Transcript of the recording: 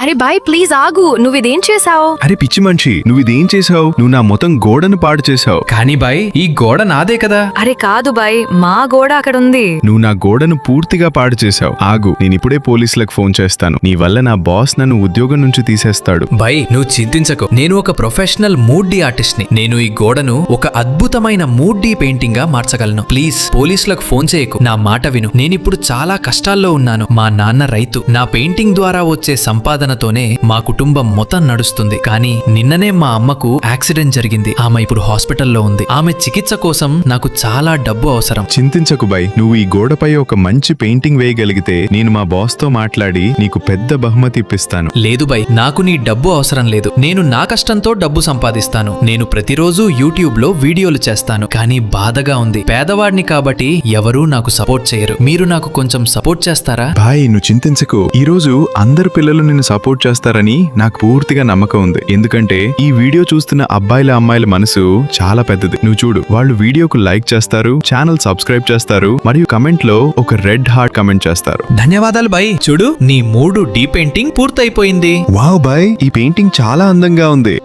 అరే bye please ఆగు, నువ్విదేం చేసావు? అరే పిచ్చి మనిషి, నువ్వు ఇదేం చేసావు? నువ్వు నా మొత్తం గోడను పాడు చేసావు. కానీ బాయ్ ఈ గోడ నాదే కదా. అరే కాదు బాయ్, మా గోడ అక్కడ ఉంది. నువ్వు నా గోడను పూర్తిగా పాడు చేసావు. ఆగు, నేనిప్పుడే పోలీసులకు ఫోన్ చేస్తాను. నీ వల్ల నా బాస్ నన్ను ఉద్యోగం నుంచి తీసేస్తాడు. బై నువ్వు చింతించకు, నేను ఒక ప్రొఫెషనల్ మూడ్ డి ఆర్టిస్ట్ ని. నేను ఈ గోడను ఒక అద్భుతమైన మూడ్ డి పెయింటింగ్ గా మార్చగలను. ప్లీజ్ పోలీసులకు ఫోన్ చేయకు, నా మాట విను. నేనిప్పుడు చాలా కష్టాల్లో ఉన్నాను. మా నాన్న రైతు. నా పెయింటింగ్ ద్వారా వచ్చే సంపాదనతోనే మా కుటుంబం మొత్తం నడుస్తుంది. కానీ నిన్ననే మా అమ్మకు యాక్సిడెంట్ జరిగింది. ఆమె ఇప్పుడు హాస్పిటల్లో ఉంది. ఆమె చికిత్స కోసం నాకు చాలా డబ్బు అవసరం. చింతించకు బై, నువ్వు ఈ గోడపై ఒక మంచి పెయింటింగ్ వేయగలిగితే నేను మా బాస్ తో మాట్లాడి నీకు పెద్ద బహుమతి ఇప్పిస్తాను. లేదు బై, నాకు నీ డబ్బు అవసరం లేదు. నేను నా కష్టంతో డబ్బు సంపాదిస్తాను. నేను ప్రతిరోజు యూట్యూబ్ లో వీడియోలు చేస్తాను. కానీ బాధగా ఉంది, పేదవాడిని కాబట్టి ఎవరూ నాకు సపోర్ట్ చేయరు. మీరు నాకు కొంచెం సపోర్ట్ చేస్తారా? బాయ్ నువ్వు చింతించకు, ఈ రోజు అందరు పిల్లలు నిన్ను సపోర్ట్ చేస్తారని నాకు పూర్తిగా నమ్మకం ఉంది. ఎందుకంటే ఈ వీడియో చూస్తున్న అబ్బాయిల అమ్మాయిల మనసు చాలా పెద్దది. నువ్వు చూడు, వాళ్ళు వీడియోకు లైక్ చేస్తారు, ఛానల్ సబ్స్క్రైబ్ చేస్తారు, మరియు కమెంట్ లో ఒక రెడ్ హార్ట్ కమెంట్ చేస్తారు. ధన్యవాదాలు బై. చూడు, నీ మూడు డీ పెయింటింగ్ పూర్తయిపోయింది. వావ్ బాయ్, ఈ పెయింటింగ్ చాలా అందంగా ఉంది.